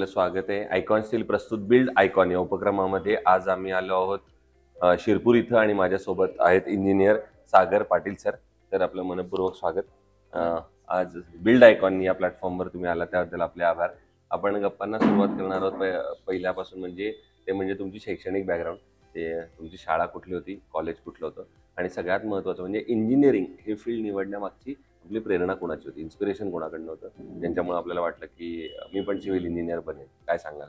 आपलं स्वागत आहे. आयकॉन स्टील प्रस्तुत बिल्ड आयकॉन या उपक्रमामध्ये आज आम्ही आलो आहोत शिरपूर इथं आणि माझ्यासोबत आहेत इंजिनियर सागर पाटील सर. तर आपलं मनपूर्वक स्वागत. आज बिल्ड आयकॉन या प्लॅटफॉर्मवर तुम्ही आला त्याबद्दल आपले आभार. आपण गप्पांना सुरुवात करणार आहोत पहिल्यापासून, म्हणजे तुमची शैक्षणिक बॅकग्राऊंड, ते तुमची शाळा कुठली होती, कॉलेज कुठलं होतं, आणि सगळ्यात महत्त्वाचं म्हणजे इंजिनिअरिंग हे फील्ड निवडण्यामागची आपली प्रेरणा कोणाची होती, इन्स्पिरेशन कोणाकडनं होतं, ज्यांच्यामुळे आपल्याला वाटलं की मी पण सिव्हिल इंजिनियर बनेन. काय सांगाल?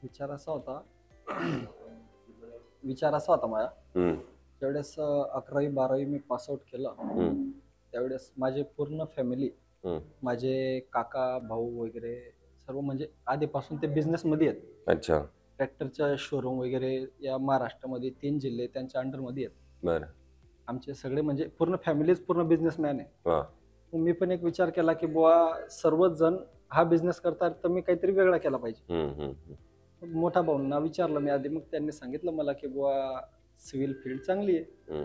विचार असा होता विचार असा होता माझा. त्यावेळेस 11वी-12वी मी पासआउट केलं. त्यावेळेस माझे पूर्ण फॅमिली, माझे काका भाऊ वगैरे सर्व म्हणजे आधीपासून ते बिझनेस मध्ये आहेत. अच्छा. ट्रॅक्टरच्या शोरूम वगैरे या महाराष्ट्रामध्ये 3 जिल्हे त्यांच्या अंडरमध्ये आहेत. बरं. आमचे सगळे म्हणजे पूर्ण फॅमिलीच पूर्ण बिझनेसमॅन आहे. वा. मग मी पण एक विचार केला की बुवा सर्वच जण हा बिझनेस करतात तर मी काहीतरी वेगळा केला पाहिजे. मोठ्या भाऊंना विचारलं मी आधी, मग त्यांनी सांगितलं मला की बुवा सिव्हिल फील्ड चांगली आहे.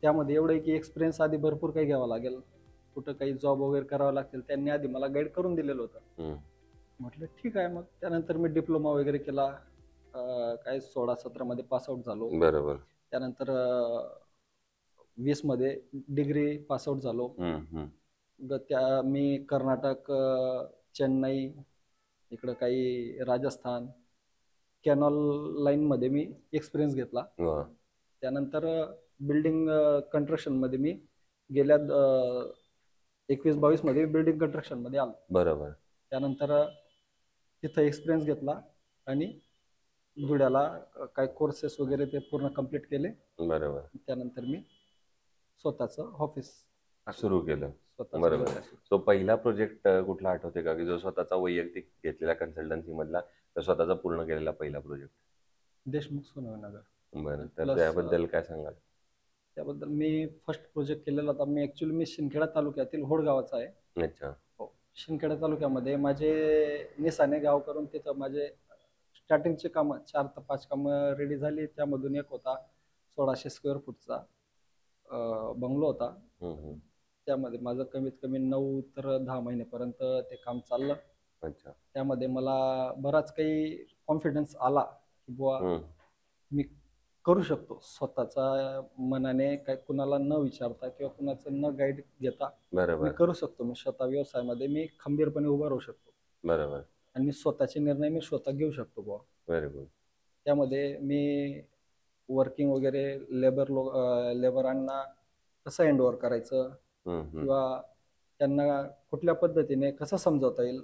त्यामध्ये एवढं आहे की एक्सपिरियन्स आधी भरपूर काही घ्यावा लागेल, कुठं काही जॉब वगैरे करावं लागतील, त्यांनी आधी मला गाईड करून दिलेलं होतं. म्हटलं ठीक आहे. मग त्यानंतर मी डिप्लोमा वगैरे केला. काय 16-17 मध्ये पासआउट झालो. बरोबर. त्यानंतर 20 मध्ये डिग्री पासआउट झालो. त्या मी कर्नाटक, चेन्नई, इकडं काही राजस्थान, कॅनॉल लाईन मध्ये मी एक्सपिरियन्स घेतला. त्यानंतर बिल्डिंग कंस्ट्रक्शन मध्ये मी गेल्या 21-22 मध्ये बिल्डिंग कंस्ट्रक्शन मध्ये आलो. बरोबर. त्यानंतर तिथं एक्सपिरियन्स घेतला आणि धुळ्याला काही कोर्सेस वगैरे ते पूर्ण कंप्लीट केले. बरोबर. त्यानंतर मी स्वतःचं ऑफिस सुरू केलं. बरोबर. तो पहिला प्रोजेक्ट कुठला आठवते का, की जो स्वतःचा वैयक्तिक घेतलेला कन्सल्टन्सी मधला, तर स्वतःचा पूर्ण केलेला पहिला प्रोजेक्ट? देशमुख सोनवनगर. बरं. तर त्याबद्दल काय सांगाल? त्याबद्दल मी फर्स्ट प्रोजेक्ट केलेला होता. मी शिंदखेडा तालुक्यातील होड गावाचा आहे. अच्छा. हो. शिंदखेडा तालुक्यामध्ये माझे निसाने गाव करून तिथं माझे स्टार्टिंगचे कामं 4 ते 5 कामं रेडी झाली. त्यामधून एक होता 1600 स्क्वेअर फूटचा बंगलो होता. त्यामध्ये माझं कमीत कमी 9 ते 10 महिन्यापर्यंत ते काम चाललं. अच्छा. त्यामध्ये मला बराच काही कॉन्फिडन्स आला की बुवा मी करू शकतो स्वतःचा मनाने, काय कुणाला न विचारता किंवा कुणाचं न गाईड घेता. मी करू शकतो. मी स्वतः व्यवसायामध्ये मी खंबीरपणे उभा राहू शकतो. बरोबर. आणि मी स्वतःचे निर्णय मी स्वतः घेऊ शकतो बुवा. Very good. त्यामध्ये मी वर्किंग वगैरे लेबरांना कसं हँडओव्हर करायचं किंवा त्यांना कुठल्या पद्धतीने कसं समजवता येईल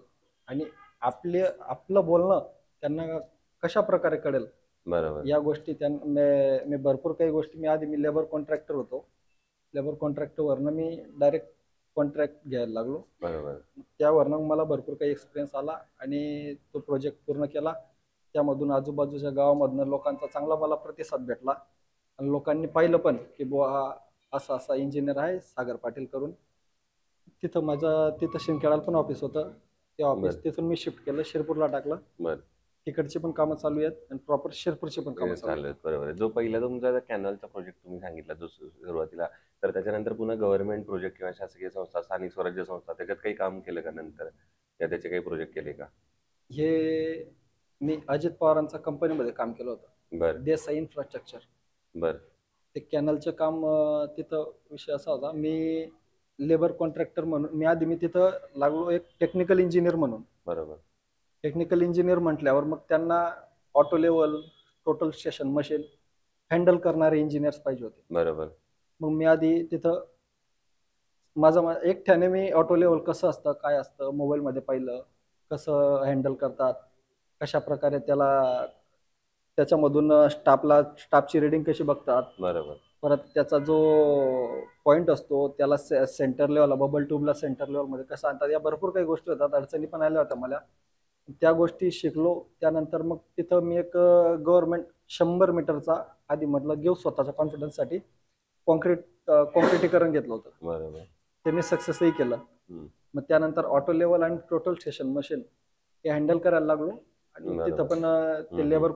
आणि आपलं बोलणं त्यांना कशा प्रकारे कळेल. बरोबर. या गोष्टी मी भरपूर काही गोष्टी मी लेबर कॉन्ट्रॅक्टर होतो. लेबर कॉन्ट्रॅक्टरवरनं मी डायरेक्ट कॉन्ट्रॅक्ट घ्यायला लागलो. बरोबर. त्यावरनं मला भरपूर काही एक्सपिरियन्स आला आणि तो प्रोजेक्ट पूर्ण केला. त्यामधून आजूबाजूच्या गावामधनं लोकांचा चांगला मला प्रतिसाद भेटला आणि लोकांनी पाहिलं पण की बुवा हा असा इंजिनियर आहे सागर पाटील करून. तिथं शिंदखेड्याला पण ऑफिस होतं. ते ऑफिस तिथून मी शिफ्ट केलं, शिरपूरला टाकलं. तिकडची पण कामं चालू आहेत आणि प्रॉपर शिरपूरची पण कामं चालू आहेत. बरोबर. जो पहिला तुमचा कॅनलचा प्रोजेक्ट तुम्ही सांगितला जो सुरुवातीला, तर त्याच्यानंतर पुन्हा गव्हर्नमेंट प्रोजेक्ट किंवा शासकीय संस्था, स्थानिक स्वराज्य संस्था, त्याच्यात काही काम केलं का नंतर, या त्याचे काही प्रोजेक्ट केले का? हे मी अजित पवारांच्या कंपनीमध्ये काम केलं होतं. बरं. देसाई इन्फ्रास्ट्रक्चर. बरं. ते कॅनलचं काम तिथं विषय असा होता, मी लेबर कॉन्ट्रॅक्टर म्हणून मी तिथं लागलो एक टेक्निकल इंजिनियर म्हणून. बरोबर. टेक्निकल इंजिनियर म्हटल्यावर मग त्यांना auto level, total station machine handle करणारे इंजिनियर्स पाहिजे होते. बरोबर. मग मी आधी तिथं माझं एकट्याने मी ऑटो लेवल कसं असतं काय असतं मोबाईलमध्ये पाहिलं, कसं हँडल करतात, कशा प्रकारे त्याच्यामधून स्टाफची रिडिंग कशी बघतात. बरोबर. परत त्याचा जो पॉईंट असतो त्याला सेंटर लेवलला, बबल ट्यूबला सेंटर लेवलमध्ये कसं आणतात, या भरपूर काही गोष्टी होतात. अडचणी पण आल्या होत्या मला. त्या गोष्टी शिकलो. त्यानंतर मग तिथं मी एक गव्हर्नमेंट 100 मीटरचा आधी म्हटलं घेऊ स्वतःच्या कॉन्फिडन्ससाठी कॉन्क्रिटीकरण घेतलं होतं. बरोबर. ते मी सक्सेसही केलं. मग त्यानंतर ऑटो लेवल आणि टोटल स्टेशन मशीन हे हँडल करायला लागलो आणि तिथं पण ते लेबर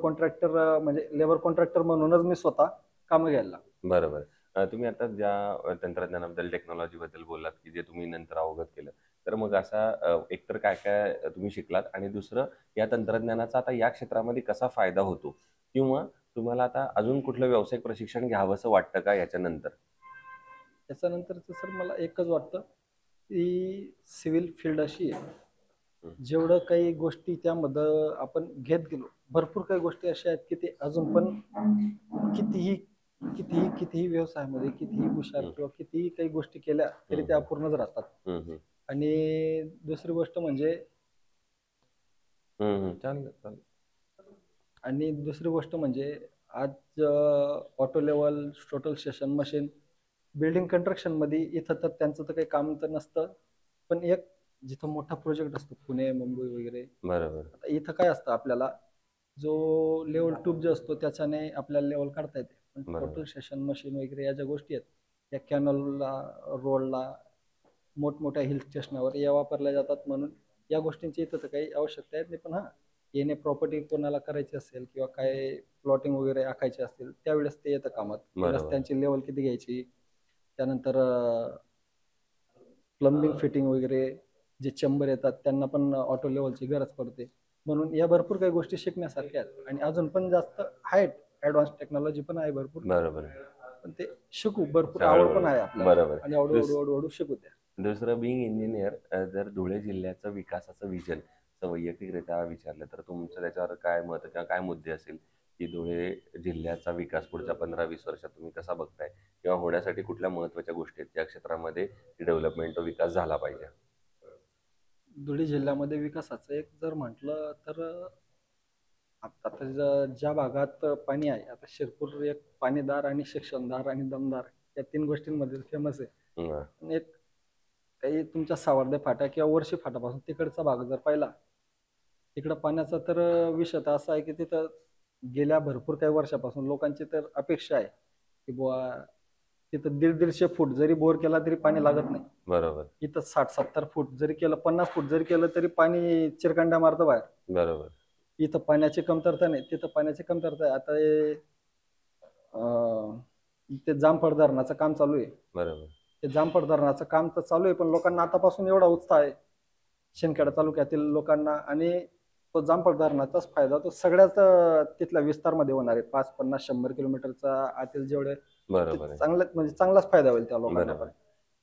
कॉन्ट्रॅक्टर म्हणूनच मी स्वतः कामं घ्यायला लागलो. बरोबर. तुम्ही आता ज्या तंत्रज्ञानाबद्दल, टेक्नॉलॉजीबद्दल बोललात की जे तुम्ही नंतर अवगत केलं, तर मग असा एकतर काय काय तुम्ही शिकलात आणि दुसरं या तंत्रज्ञानाचा आता या क्षेत्रामध्ये कसा फायदा होतो किंवा तुम्हाला आता अजून कुठलं व्यावसायिक प्रशिक्षण घ्यावंसं वाटतं का याच्यानंतर? त्याच्यानंतरच सर मला एकच वाटतं की सिव्हिल फील्ड अशी आहे, हं. जेवढं काही गोष्टी त्यामध्ये आपण घेत गेलो, भरपूर काही गोष्टी अशा आहेत की ते अजून पण कितीही कितीही कितीही व्यवसायामध्ये कितीही हुशार हं. किंवा कितीही काही गोष्टी केल्या तरी हं, त्या हं. अपूर्णच राहतात. हं, हं. आणि दुसरी गोष्ट म्हणजे हं, हं. चालेल, चालेल. आज auto level total station machine building construction मध्ये इथं तर त्यांचं तर काही काम तर नसतं, पण एक जिथं मोठा प्रोजेक्ट असतो पुणे मुंबई वगैरे, बरोबर. आता इथं काय असतं आपल्याला जो लेवल ट्यूब जो असतो त्याच्याने आपल्याला लेवल काढता येते, पण बरोबर. टोटल स्टेशन मशीन वगैरे या ज्या गोष्टी आहेत या कॅनलला रोडला मोठमोठ्या हिल स्टेशनावर या वापरल्या जातात, म्हणून या गोष्टींची इथं तर काही आवश्यकता येत नाही. पण हा, येणे प्रॉपर्टी कोणाला करायची असेल किंवा काय प्लॉटिंग वगैरे आखायचे असतील त्यावेळेस ते येतं कामात, की बरोबर. रस्त्यांची लेवल किती घ्यायची, त्यानंतर प्लंबिंग फिटिंग वगैरे जे चेंबर येतात त्यांना पण ऑटो लेवलची गरज पडते. म्हणून या भरपूर काही गोष्टी शिकण्यासारख्या आहेत आणि अजून पण जास्त आहेत, ॲडव्हान्स टेक्नॉलॉजी पण आहे भरपूर, बरोबर. पण ते शिकू, भरपूर आवड पण हळू-हळू. आहे आपल्याला बरोबर. आणि हळूहळू हळूहळू शिकू द्या. दुसरं बीइंग इंजिनियर, जर धुळे जिल्ह्याचं विकासाचं विजन वैयक्तिकरित्या विचारलं तर तुमचं त्याच्यावर काय मत किंवा काय मुद्दे असेल, की धुळे जिल्ह्याचा विकास पुढच्या 15-20 वर्षात तुम्ही कसा बघताय किंवा होण्यासाठी कुठल्या महत्त्वाच्या गोष्टी आहेत ज्या क्षेत्रामध्ये डेव्हलपमेंट विकास झाला पाहिजे? धुळे जिल्ह्यामध्ये विकासाचं एक जर म्हटलं तर ज्या भागात पाणी आहे, आता शिरपूर एक पाणीदार आणि शिक्षणदार आणि दमदार या तीन गोष्टींमध्ये फेमस आहे. हं. पण एक काही तुमच्या सावर्डे फाटा किंवा वर्शी फाटापासून तिकडचा भाग जर पाहिला, तिकडं पाण्याचा तर विषय तर असा आहे की तिथं गेल्या भरपूर काही वर्षापासून लोकांची तर अपेक्षा आहे की बुवा तिथं 150-150 फूट जरी बोर केला तरी पाणी लागत नाही. बरोबर. इथं 60-70 फूट जरी केलं, 50 फूट जरी केलं तरी पाणी चिरकांड्या मारतं बाहेर. बरोबर. इथं पाण्याची कमतरता नाही, तिथं पाण्याची कमतरता आहे. आता अं, ते जामफळ धरणाचं काम चालू आहे. बरोबर. ते जामफळ धरणाचं काम तर चालू आहे, पण लोकांना आतापासून एवढा उत्साह आहे शिंदखेडा तालुक्यातील लोकांना, आणि तो जामफळ धरणाचाच फायदा तो सगळ्याच तिथल्या विस्तारमध्ये होणार आहे. 5, 50, 100 किलोमीटरचा आतील जेवढे ते बरोबर आहे. म्हणजे चांगलाच फायदा होईल त्या लोकांना बरोबर. पण.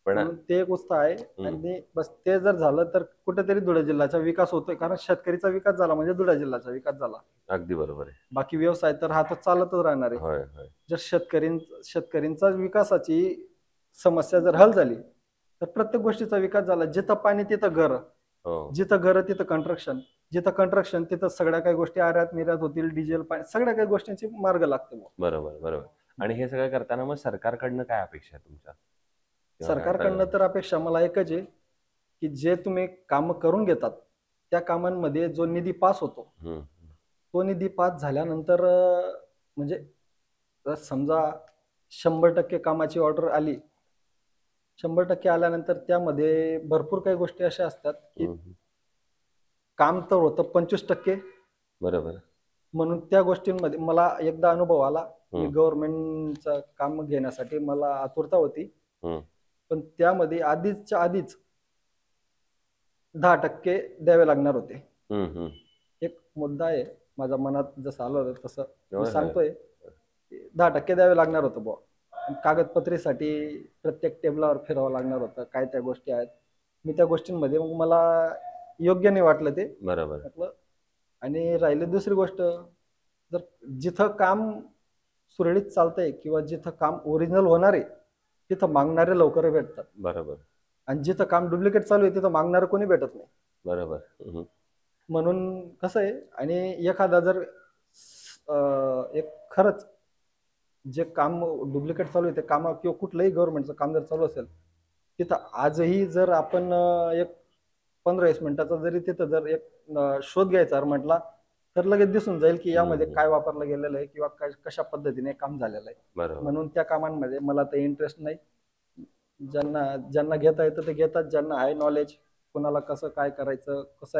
पण म्हणून ते एक उत्साह आहे. आणि बस ते जर झालं तर कुठेतरी धुळे जिल्ह्याचा विकास होतोय, कारण शेतकरीचा विकास झाला म्हणजे धुळे जिल्ह्याचा विकास झाला. अगदी बरोबर आहे. बाकी व्यवसाय तर हा तर चालतच राहणार आहे. होय, होय. जर शेतकऱ्यांचा विकासाची समस्या जर हल झाली तर प्रत्येक गोष्टीचा विकास झाला. जिथं पाणी तिथं घर, हो. जिथं घर तिथं कंस्ट्रक्शन, जिथं कंस्ट्रक्शन तिथं सगळ्या काही गोष्टी आयात निर्यात होतील, डिझेल पाणी सगळ्या काही गोष्टींची मार्ग लागतो. बरोबर, बरोबर. आणि हे सगळं करताना मग सरकारकडनं काय अपेक्षा आहे तुमच्या? किंवा काय सरकारकडनं तर अपेक्षा मला एकच आहे की जे तुम्ही काम करून घेतात त्या कामांमध्ये जो निधी पास होतो, हं. तो निधी पास झाल्यानंतर म्हणजे जर समजा 100% कामाची ऑर्डर आली, 100% आल्यानंतर त्यामध्ये भरपूर काही गोष्टी अशा असतात की हं. काम तर होतं 25%, बरोबर. म्हणून त्या गोष्टींमध्ये मला एकदा अनुभव आला. मी हं. गव्हर्नमेंटचं काम घेण्यासाठी मला आतुरता होती, हं. पण त्यामध्ये आधीच्या आधीच 10% द्यावे लागणार होते. हं, हं. एक मुद्दा आहे माझ्या मनात जसं आलं होतं तसं मी होय, होय. सांगतोय. 10% द्यावे लागणार होतं बुवा. कागदपत्रीसाठी प्रत्येक टेबलावर फिरावं लागणार होतं. काय त्या गोष्टी आहेत. मी त्या गोष्टींमध्ये मग मला योग्य नाही वाटलं ते. बरोबर. म्हटलं. आणि राहिली दुसरी गोष्ट, जर जिथं काम सुरळीत चालतंय किंवा जिथं काम ओरिजिनल होणार आहे तिथं मागणारे लवकर भेटतात, बरोबर. आणि जिथं काम डुप्लिकेट चालू आहे तिथं मागणारं कोणी भेटत नाही. बरोबर. हं. म्हणून कसं आहे, आणि एखादा जर एक खरंच जे काम डुप्लिकेट चालू आहे ते काम किंवा कुठलंही गव्हर्नमेंटचं काम जर चालू असेल तिथं आजही जर आपण एक 15-20 मिनिटाचा जरी तिथं जर एक शोध घ्यायचा म्हटला तर लगेच दिसून जाईल की यामध्ये काय वापरलं गेलेलं आहे किंवा कशा पद्धतीने काम झालेलं आहे. बरोबर. म्हणून त्या कामांमध्ये मला तर इंटरेस्ट नाही. ज्यांना ज्यांना घेता येतं ते घेतात, ज्यांना आहे नॉलेज कोणाला कसं काय करायचं, कसं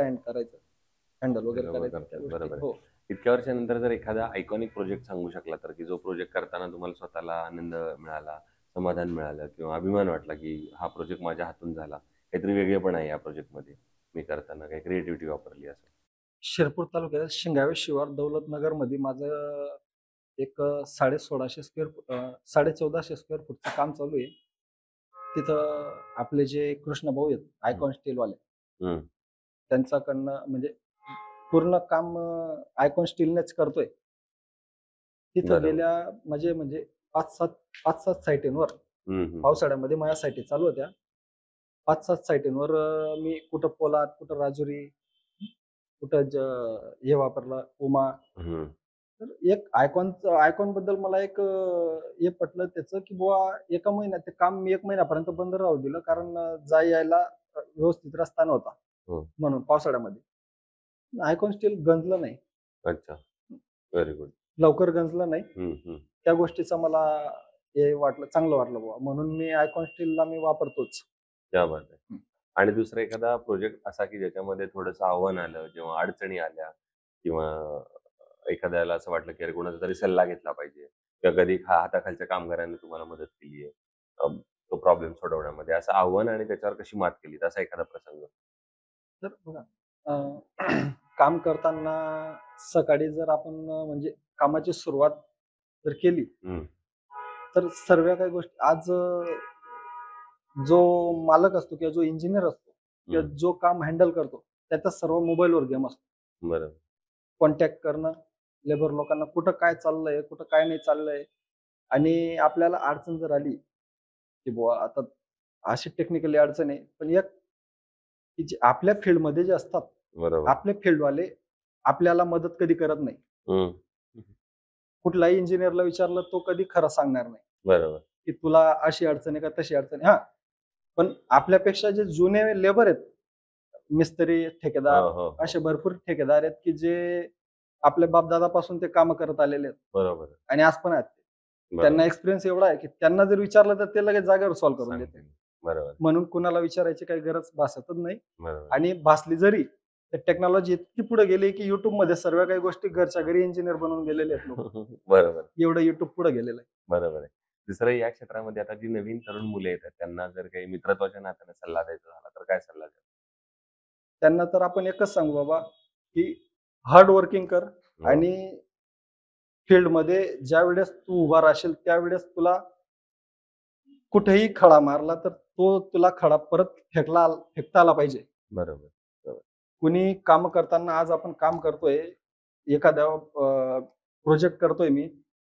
हँडल वगैरे बरोबर करायचं त्या करतात. गोष्टी. बरोबर. हो. इतक्या वर्षानंतर जर एखादा आयकॉनिक प्रोजेक्ट सांगू शकला तर, की जो प्रोजेक्ट करताना तुम्हाला स्वतःला आनंद मिळाला, समाधान मिळालं किंवा अभिमान वाटला, की हा प्रोजेक्ट माझ्या हातून झाला. काहीतरी वेगळेपण आहे या प्रोजेक्टमध्ये मी करताना, काही क्रिएटिव्हिटी वापरली असं? शिरपूर तालुक्यात शिंगावे शिवार दौलतनगर मध्ये माझं एक 1650 स्क्वेअर 1450 स्क्वेअर फूटचं काम चालू आहे. तिथं आपले जे कृष्ण भाऊ आहेत आयकॉन स्टीलवाले, हम्म. त्यांच्याकडनं म्हणजे पूर्ण काम आयकॉन स्टीलनेच करतोय. तिथं बरोबर. गेल्या म्हणजे म्हणजे 5-7 साईटींवर पावसाळ्यामध्ये माझ्या साईटी चालू होत्या. 5-7 साईटींवर मी कुठं पोलाद, कुठं राजुरी, कुठं हे वापरलं उमा. तर एक आयकॉन बद्दल मला एक हे पटलं त्याचं, की बुवा एका महिन्यात ते काम मी 1 महिन्यापर्यंत बंद राहू दिलं, कारण जाय यायला व्यवस्थित रस्ता नव्हता हो. म्हणून पावसाळ्यामध्ये. आयकॉन स्टील गंजलं नाही, अच्छा, व्हेरी गुड. लवकर गंजलं नाही. त्या गोष्टीचं मला हे वाटलं, चांगलं वाटलं बुवा, म्हणून मी आयकॉन स्टीलला मी वापरतोच. क्या बात आहे. आणि दुसरा एखादा प्रोजेक्ट असा की ज्याच्यामध्ये थोडंसं आव्हान आलं, जेव्हा अडचणी आल्या, किंवा एखाद्याला असं वाटलं की अरे कोणाचा तरी सल्ला घेतला पाहिजे, किंवा कधी हाताखालच्या कामगारांनी तुम्हाला मदत केली आहे तो प्रॉब्लेम सोडवण्यामध्ये, असं आव्हान आणि त्याच्यावर कशी मात केली, असा एखादा प्रसंग? तर बघा, काम करताना सकाळी जर आपण म्हणजे कामाची सुरुवात जर केली, तर सर्व काही गोष्टी आज जो मालक असतो किंवा जो इंजिनियर असतो किंवा जो काम हँडल करतो, त्याचा सर्व मोबाईलवर गेम असतो. बरोबर. कॉन्टॅक्ट करणं लेबर लोकांना, कुठं काय चाललंय, कुठं काय नाही चाललंय. आणि आपल्याला अडचण जर आली, की बुवा आता अशी टेक्निकली अडचण आहे, पण एक की जे आपल्या फील्डमध्ये जे असतात, बरोबर. आपले फील्डवाले आपल्याला मदत कधी करत नाही. कुठलाही इंजिनियरला विचारलं, तो कधी खरं सांगणार नाही, बरोबर. की तुला अशी अडचण आहे का तशी अडचण आहे. हा, पण आपल्यापेक्षा जे जुने लेबर आहेत, मिस्त्री, ठेकेदार, असे भरपूर ठेकेदार आहेत की जे आपल्या बापदादापासून ते काम करत आलेले आहेत. बरोबर. आणि आज पण आहेत. त्यांना एक्सपिरियन्स एवढा आहे की त्यांना जर विचारलं तर ते लगेच जागेवर सॉल्व्ह करून देते. बरोबर. म्हणून कुणाला विचारायची काही गरज भासतच नाही. बरोबर. आणि भासली जरी, तर टेक्नॉलॉजी इतकी पुढे गेली की युट्यूब मध्ये सर्व काही गोष्टी घरच्या घरी इंजिनियर बनवून गेलेले आहेत लोक. बरोबर. एवढं युट्यूब पुढे गेलेलं आहे. बरोबर आहे. दुसरं, या क्षेत्रामध्ये आता जी नवीन तरुण मुले येतात, त्यांना जर काही मित्रत्वाच्या नात्याने सल्ला द्यायचा झाला तर काय सल्ला द्याल? त्यांना तर आपण एकच सांगू बाबा, की हार्ड वर्किंग कर. आणि फील्डमध्ये ज्या वेळेस तू उभा राहशील त्यावेळेस तुला कुठेही खडा मारला तर तो तुला खडा परत फेकता आला पाहिजे. बरोबर. कुणी काम करताना, आज आपण काम करतोय, एखाद्या प्रोजेक्ट करतोय मी,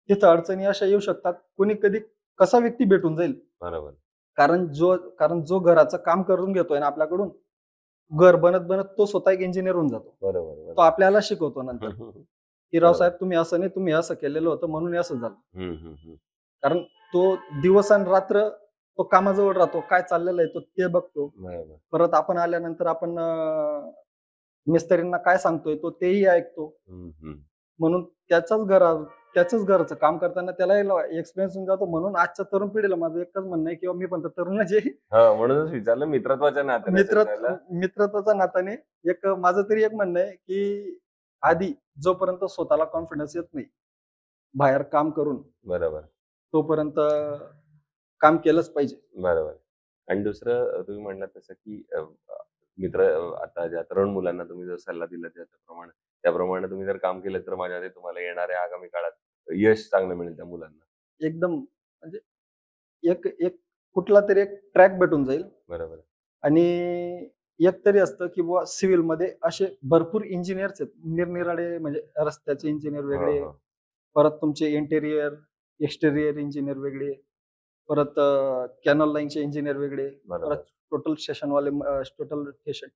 तिथं अडचणी अशा येऊ शकतात, कुणी कधी कसा व्यक्ती भेटून जाईल. बरोबर. कारण जो घराचं काम करून घेतोय ना आपल्याकडून, घर बनत बनत तो स्वतः एक इंजिनियर होऊन जातो. बरोबर. तो आपल्याला शिकवतो नंतर, की रावसाहेब तुम्ही असं नाही, तुम्ही असं केलेलं होतं म्हणून असं झालं. कारण तो दिवस आणि रात्र तो कामाजवळ राहतो, काय चाललेलं आहे तो ते बघतो. परत आपण आल्यानंतर आपण मिस्त्रींना काय सांगतोय तो तेही ऐकतो. म्हणून त्याच घराचं काम करताना त्याला एक्सपिरियन्स होऊन जातो. म्हणून आजच्या तरुण पिढीला माझं एकच म्हणणं आहे, किंवा मी पण तरुणच आहे, म्हणूनच विचारलं, मित्रत्वाच्या नात्याने. मित्रत्वाच्या नात्याने एक माझं तरी एक म्हणणं आहे, की आधी जोपर्यंत स्वतःला कॉन्फिडन्स येत नाही बाहेर काम करून, बरोबर, तोपर्यंत काम केलंच पाहिजे. बरोबर. आणि दुसरं, तुम्ही म्हणलात तसं की मित्र, आता ज्या तरुण मुलांना तुम्ही जो सल्ला दिला त्याप्रमाणे तुम्ही जर काम केलं तर माझ्या तुम्हाला येणाऱ्या आगामी काळात यश चांगलं मिळेल त्या मुलांना. एकदम म्हणजे एक एक कुठला तरी एक ट्रॅक भेटून जाईल. बरोबर. आणि एक तरी असतं की बुवा सिव्हिल मध्ये असे भरपूर इंजिनियर्स आहेत, निरनिराळे, म्हणजे रस्त्याचे इंजिनियर वेगळे, परत तुमचे इंटेरियर एक्सटेरियर इंजिनियर वेगळे, परत कॅनल लाईनचे इंजिनियर वेगळे, परत टोटल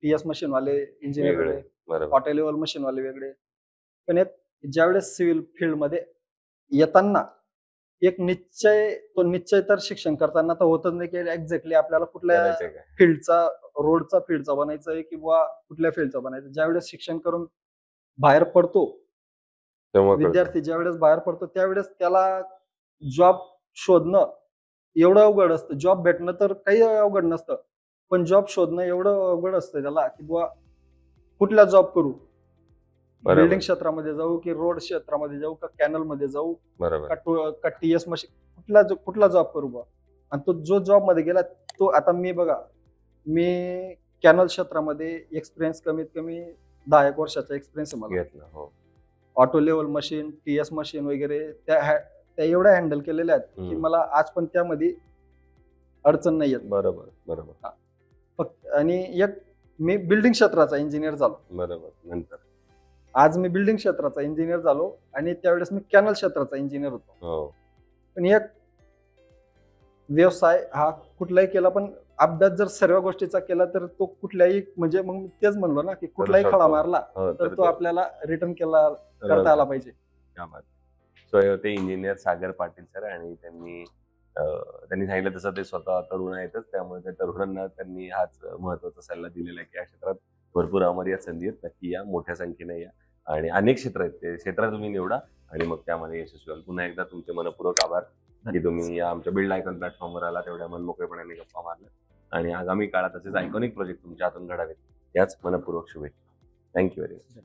टीएस मशीन वाले इंजिनियर वेगळे, हॉटेल लेवल मशीन वाले वेगळे. पण एक ज्यावेळेस सिव्हिल फील्ड मध्ये येताना एक निश्चय तर शिक्षण करताना तर होतच नाही, की एक्झॅक्टली आपल्याला कुठल्या फील्डचा, रोडचा फील्डचा बनायचं आहे किंवा कुठल्या फील्डचा बनायचं. ज्यावेळेस शिक्षण करून बाहेर पडतो विद्यार्थी, ज्यावेळेस बाहेर पडतो त्यावेळेस त्याला जॉब शोधणं एवढं अवघड असतं. जॉब भेटणं तर काही अवघड नसतं, पण जॉब शोधणं एवढं अवघड असतं त्याला, की बुवा कुठला जॉब करू, बिल्डिंग क्षेत्रामध्ये जाऊ की रोड क्षेत्रामध्ये जाऊ का कॅनल मध्ये जाऊ का टीएस मशीन, कुठला जॉब करू बा. आणि तो जो जॉब मध्ये गेला तो, आता मी बघा, मी कॅनल क्षेत्रामध्ये एक्सपिरियन्स कमीत कमी 10 एक वर्षाचा एक्सपिरियन्स आहे मला. घेतलं. हो. Auto level machine, TS machine वगैरे त्या एवढ्या हँडल केलेल्या आहेत की हम्म. मला आज पण त्यामध्ये अडचण नाही येत. बरोबर बरोबर फक्त आणि एक मी बिल्डिंग क्षेत्राचा इंजिनियर झालो. बरोबर. नंतर आज मी बिल्डिंग क्षेत्राचा इंजिनियर झालो आणि त्यावेळेस मी कॅनल क्षेत्राचा इंजिनियर होतो. हो पण एक व्यवसाय हा कुठलाही केला, पण अभ्यास जर सर्व गोष्टीचा केला तर तो कुठल्याही म्हणजे मग मी तेच म्हणलो ना की कुठलाही शकतो. खडा मारला हो तर तो आपल्याला रिटर्न करता आला पाहिजे. क्या बात. सो हे होते इंजिनियर सागर पाटील सर आणि त्यांनी सांगितलं तसं ते स्वतः तरुण आहेतच, त्यामुळे त्या तरुणांना त्यांनी हाच महत्वाचा सल्ला दिलेला आहे की या क्षेत्रात भरपूर अमर्याद संधी आहेत, नक्की या, मोठ्या संख्येने या आणि अनेक क्षेत्र आहेत, ते क्षेत्र तुम्ही निवडा आणि मग त्यामध्ये यशस्वी व्हाल. पुन्हा एकदा तुमचे मनपूर्वक आभार की तुम्ही या आमच्या बिल्ड आयकॉन प्लॅटफॉर्मवर आला, तेवढ्या मनमोकळेपणाने गप्पा मारल्या आणि आगामी काळात असेच आयकॉनिक प्रोजेक्ट तुमच्या हातून घडावेत याच मनपूर्वक शुभेच्छा. Thank you very much.